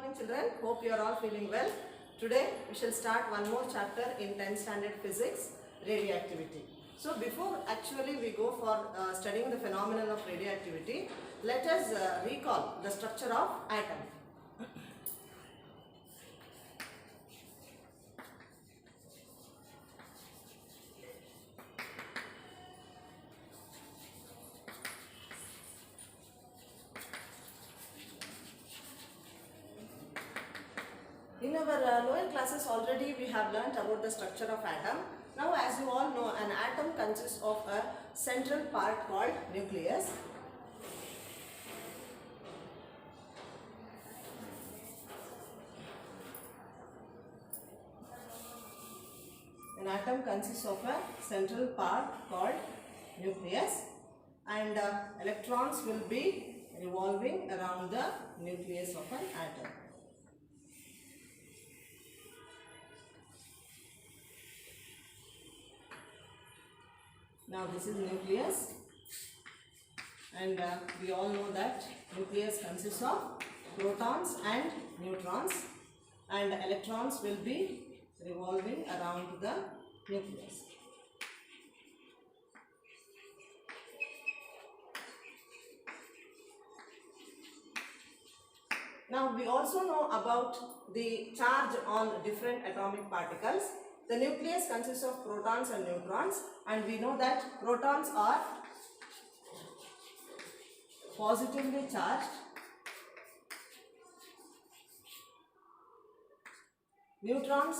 morning children, hope you are all feeling well. Today we shall start one more chapter in 10th standard physics, radioactivity. So before actually we go for studying the phenomenon of radioactivity, let us recall the structure of atom. In our lower classes already we have learnt about the structure of atom. Now as you all know, an atom consists of a central part called nucleus. An atom consists of a central part called nucleus, and electrons will be revolving around the nucleus of an atom. Now this is nucleus, and we all know that nucleus consists of protons and neutrons, and electrons will be revolving around the nucleus. Now we also know about the charge on different atomic particles. The nucleus consists of protons and neutrons, and we know that protons are positively charged, neutrons,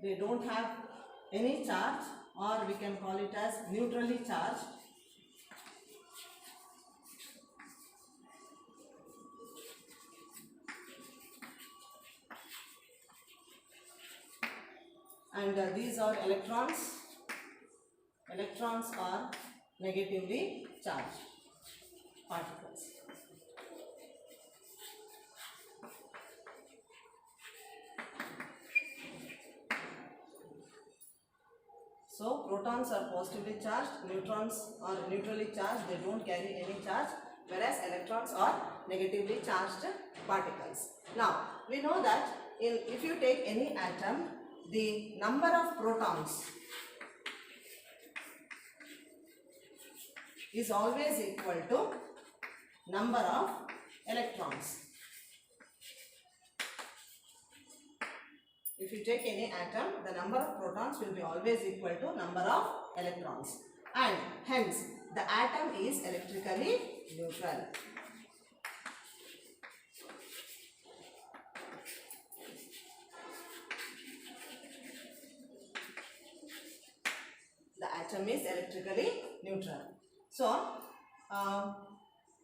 they don't have any charge, or we can call it as neutrally charged. And these are electrons. Electrons are negatively charged particles. So protons are positively charged, neutrons are neutrally charged, they don't carry any charge, whereas electrons are negatively charged particles. Now we know that if you take any atom, the number of protons is always equal to number of electrons. If you take any atom, the number of protons will be always equal to number of electrons, and hence the atom is electrically neutral. The atom is electrically neutral. So,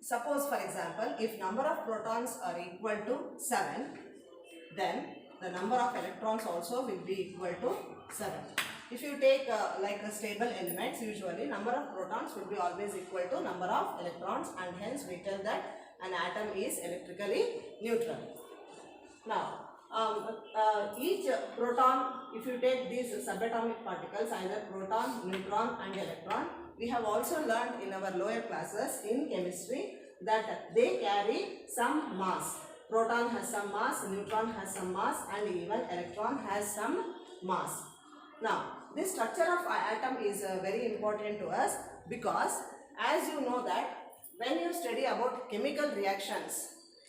suppose for example, if number of protons are equal to 7, then the number of electrons also will be equal to 7. If you take like a stable elements, usually number of protons will be always equal to number of electrons, and hence we tell that an atom is electrically neutral. Now, each proton, if you take these subatomic particles, either proton, neutron and electron, we have also learned in our lower classes in chemistry that they carry some mass. Proton has some mass, neutron has some mass, and even electron has some mass. Now, this structure of atom is very important to us, because as you know that when you study about chemical reactions,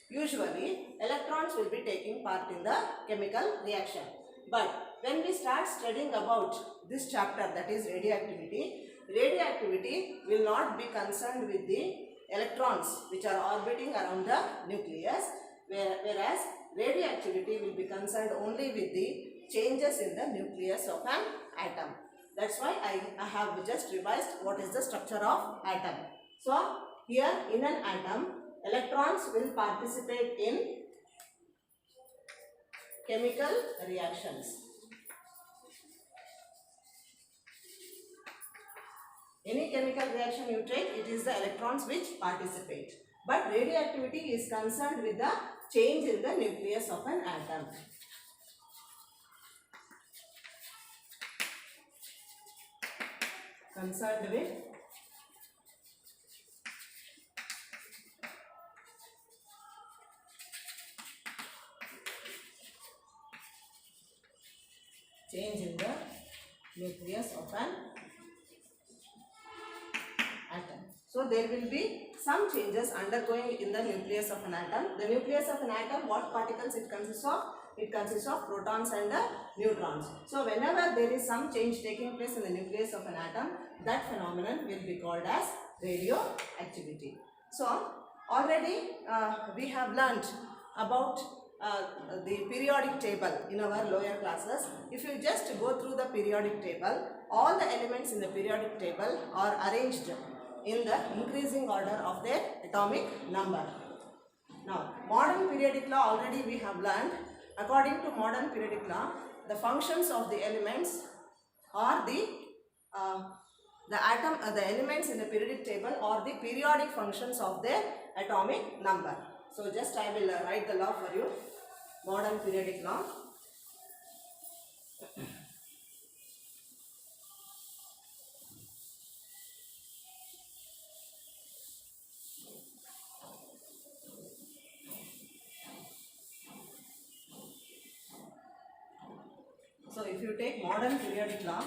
usually electrons will be taking part in the chemical reaction. But when we start studying about this chapter, that is radioactivity, radioactivity will not be concerned with the electrons which are orbiting around the nucleus, whereas radioactivity will be concerned only with the changes in the nucleus of an atom. That's why I have just revised what is the structure of atom. So here in an atom, electrons will participate in chemical reactions. Any chemical reaction you take, it is the electrons which participate. But radioactivity is concerned with the change in the nucleus of an atom. Concerned with change in the nucleus of an atom. So there will be some changes undergoing in the nucleus of an atom. The nucleus of an atom, what particles it consists of? It consists of protons and neutrons. So whenever there is some change taking place in the nucleus of an atom, that phenomenon will be called as radioactivity. So already we have learnt about the periodic table in our lower classes. If you just go through the periodic table, all the elements in the periodic table are arranged in the increasing order of their atomic number. Now, modern periodic law already we have learned. According to modern periodic law, the functions of the elements are the elements in the periodic table are the periodic functions of their atomic number. So just I will write the law for you. Modern periodic law. So if you take modern periodic law,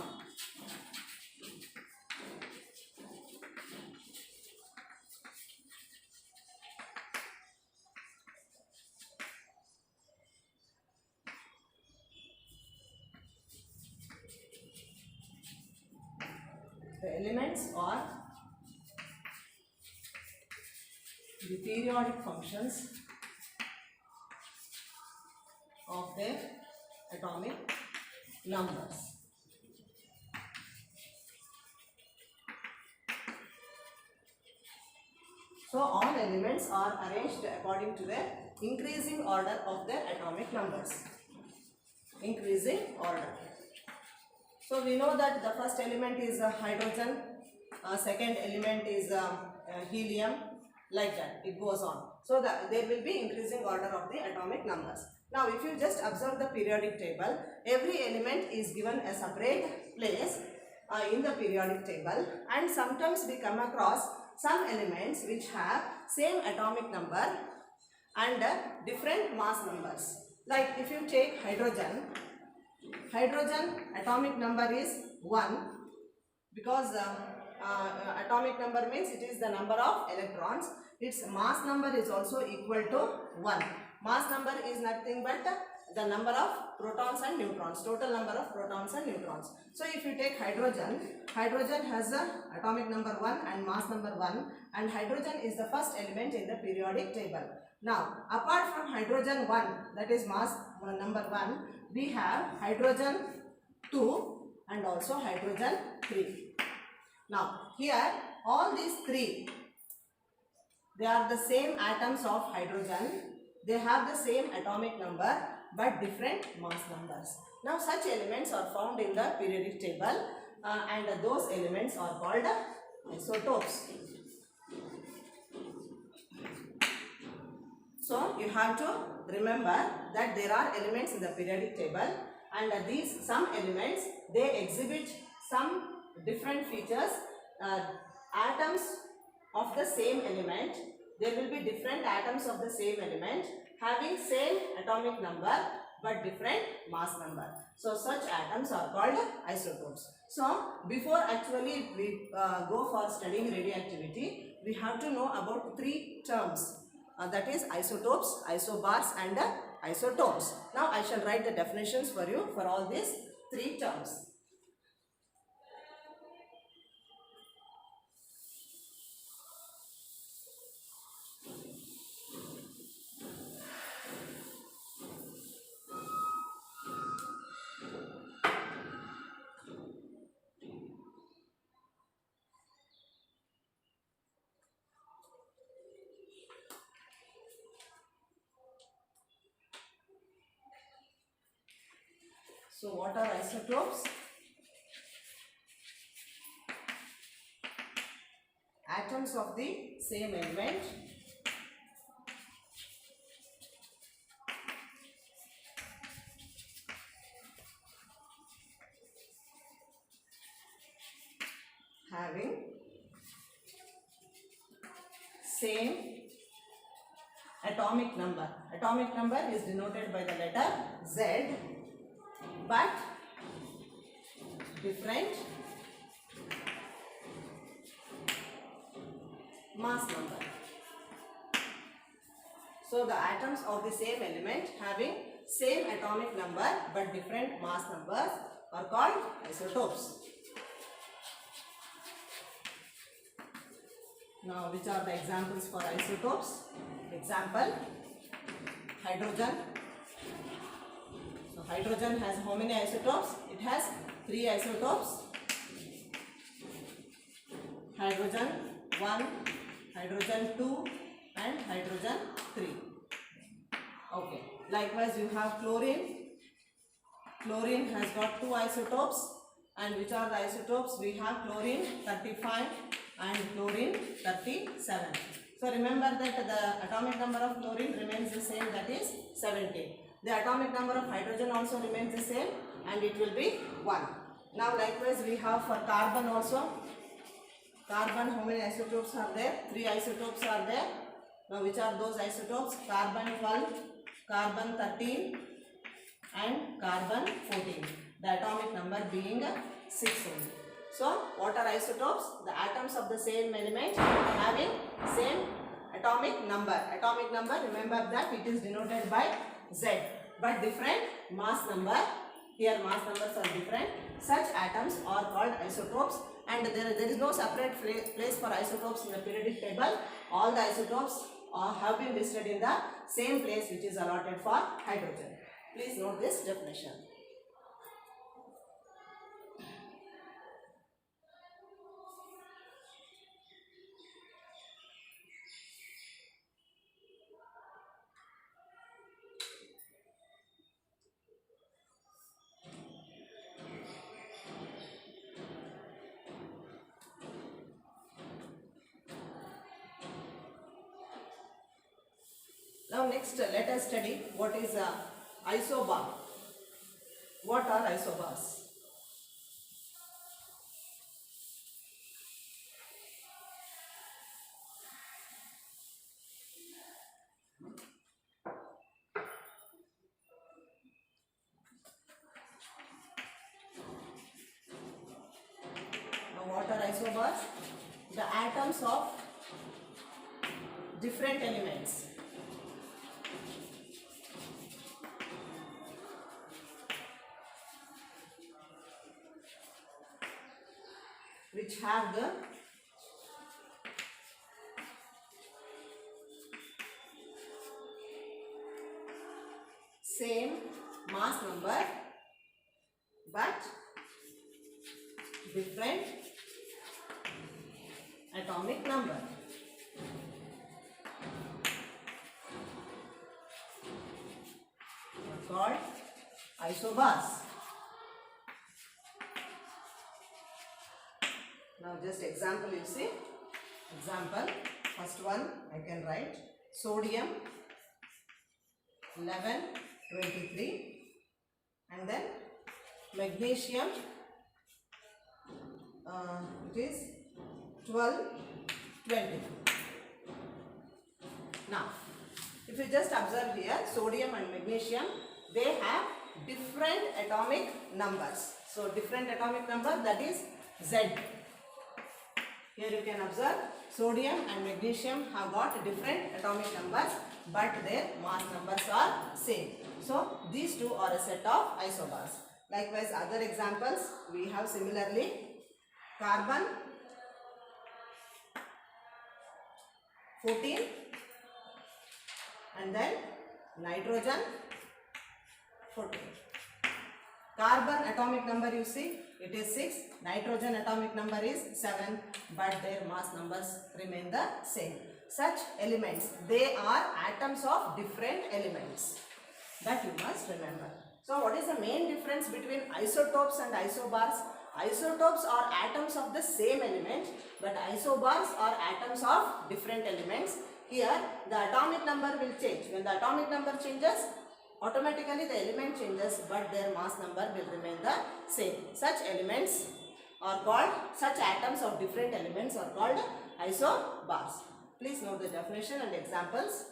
the elements are the periodic functions of their atomic numbers. So all elements are arranged according to the increasing order of their atomic numbers. Increasing order. So we know that the first element is hydrogen, second element is helium, like that it goes on. So there will be increasing order of the atomic numbers. Now if you just observe the periodic table, every element is given a separate place in the periodic table, and sometimes we come across some elements which have same atomic number and different mass numbers. Like if you take hydrogen, atomic number is 1 because atomic number means it is the number of electrons. Its mass number is also equal to 1. Mass number is nothing but the number of protons and neutrons, total number of protons and neutrons. So if you take hydrogen has a atomic number 1 and mass number 1, and hydrogen is the first element in the periodic table. Now apart from hydrogen 1, that is mass number 1, we have hydrogen 2 and also hydrogen 3. Now here all these three, they are the same atoms of hydrogen. They have the same atomic number but different mass numbers. Now such elements are found in the periodic table and those elements are called isotopes. So you have to remember that there are elements in the periodic table, and some elements, they exhibit some different features. Atoms of the same element, there will be different atoms of the same element having same atomic number but different mass number. So such atoms are called isotopes. So before actually we go for studying radioactivity, we have to know about three terms. That is isotopes, isobars and isotopes. Now I shall write the definitions for you for all these three terms. So what are isotopes? Atoms of the same element having same atomic number. Atomic number is denoted by the letter Z, but different mass number. So the atoms of the same element having same atomic number but different mass numbers are called isotopes. Now, which are the examples for isotopes? Example, hydrogen. So hydrogen has how many isotopes? It has 3 isotopes. Hydrogen 1, hydrogen 2 and hydrogen 3. Okay. Likewise, you have chlorine. Chlorine has got 2 isotopes. And which are the isotopes? We have chlorine 35 and chlorine 37. So remember that the atomic number of chlorine remains the same, that is 17. The atomic number of hydrogen also remains the same and it will be 1. Now likewise we have for carbon also. Carbon, how many isotopes are there? 3 isotopes are there. Now which are those isotopes? Carbon 12, carbon 13 and carbon 14. The atomic number being 6 only. So what are isotopes? The atoms of the same element having same atomic number. Atomic number, remember that it is denoted by Z, but different mass number. Here mass numbers are different. Such atoms are called isotopes, and there is no separate place for isotopes in the periodic table. All the isotopes have been listed in the same place which is allotted for hydrogen. Please note this definition. Now next let us study what is isobar. What are isobars? Now what are isobars? The atoms of different elements. Which have the same mass number but different atomic number. Are called isobars. Now just example you see. Example, first one I can write sodium 11, 23 and then magnesium it is 12, 20. Now if you just observe here, sodium and magnesium, they have different atomic numbers. So different atomic number, that is Z. Here you can observe sodium and magnesium have got different atomic numbers but their mass numbers are same. So these two are a set of isobars. Likewise other examples we have similarly carbon 14 and then nitrogen 14. Carbon atomic number you see, it is 6. Nitrogen atomic number is 7, but their mass numbers remain the same. Such elements, they are atoms of different elements. That you must remember. So what is the main difference between isotopes and isobars? Isotopes are atoms of the same element, but isobars are atoms of different elements. Here the atomic number will change. When the atomic number changes, automatically the element changes but their mass number will remain the same. Such elements are called, such atoms of different elements are called isobars. Please note the definition and examples.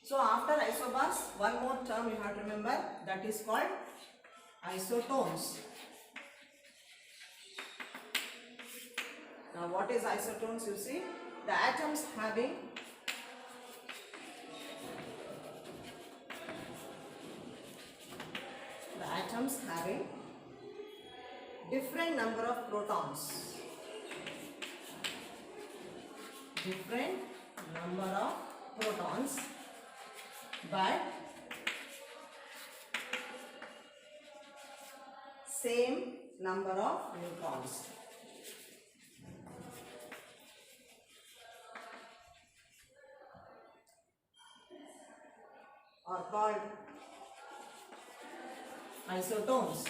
So after isobars, one more term you have to remember, that is called isotones. Now what is isotones? You see, the atoms having different number of protons. Different number of protons, but same number of neutrons. Are called isotones.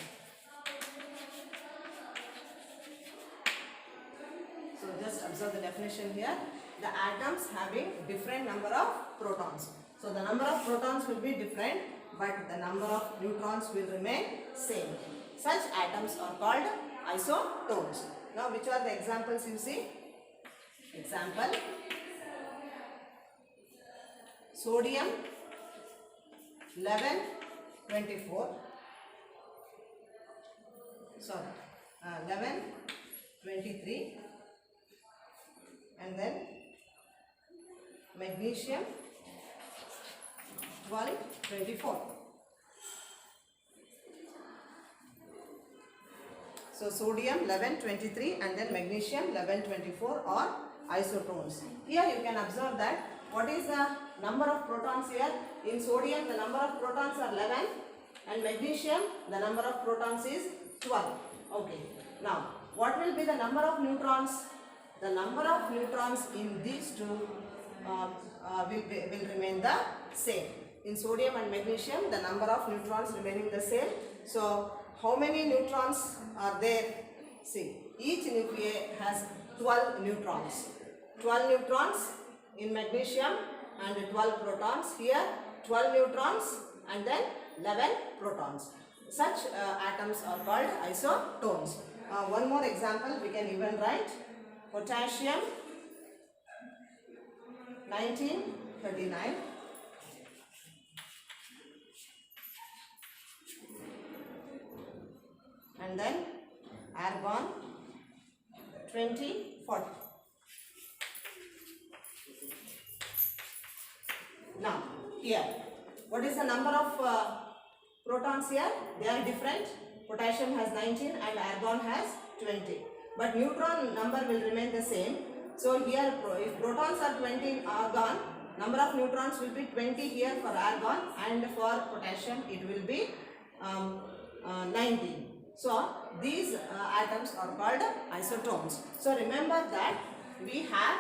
So just observe the definition here. The atoms having different number of protons. So the number of protons will be different, but the number of neutrons will remain same. Such atoms are called isotones. Now which are the examples you see? Example: sodium 1124, 1123, and then magnesium 1224. So sodium 1123 and then magnesium 1124 are isotones. Here you can observe that what is the number of protons here? In sodium the number of protons are 11 and magnesium the number of protons is 12. Okay. Now what will be the number of neutrons? The number of neutrons in these two will remain the same. In sodium and magnesium the number of neutrons remaining the same. So how many neutrons are there? See, each nuclei has 12 neutrons. 12 neutrons in magnesium and 12 protons. Here 12 neutrons and then 11 protons. Such atoms are called isotones. One more example we can even write. Potassium 1939. And then argon 2040. Now here, what is the number of protons here? They are different. Potassium has 19 and argon has 20. But neutron number will remain the same. So here, if protons are 20 in argon, number of neutrons will be 20 here for argon, and for potassium it will be 19. So these atoms are called isotones. So remember that we have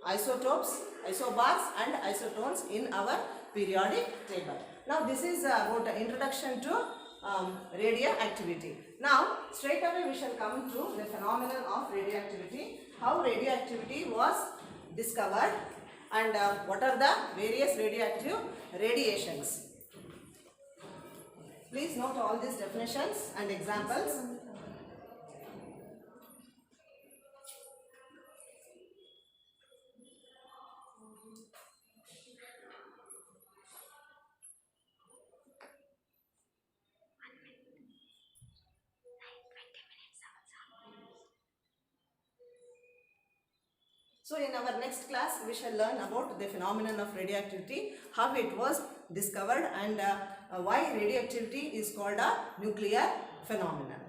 isotopes, isobars and isotones in our periodic table. Now this is about the introduction to radioactivity. Now straight away we shall come to the phenomenon of radioactivity, how radioactivity was discovered and what are the various radioactive radiations. Please note all these definitions and examples. So in our next class we shall learn about the phenomenon of radioactivity, how it was discovered and why radioactivity is called a nuclear phenomenon.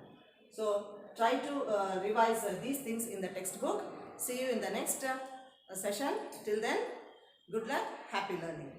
So try to revise these things in the textbook. See you in the next session. Till then, good luck, happy learning.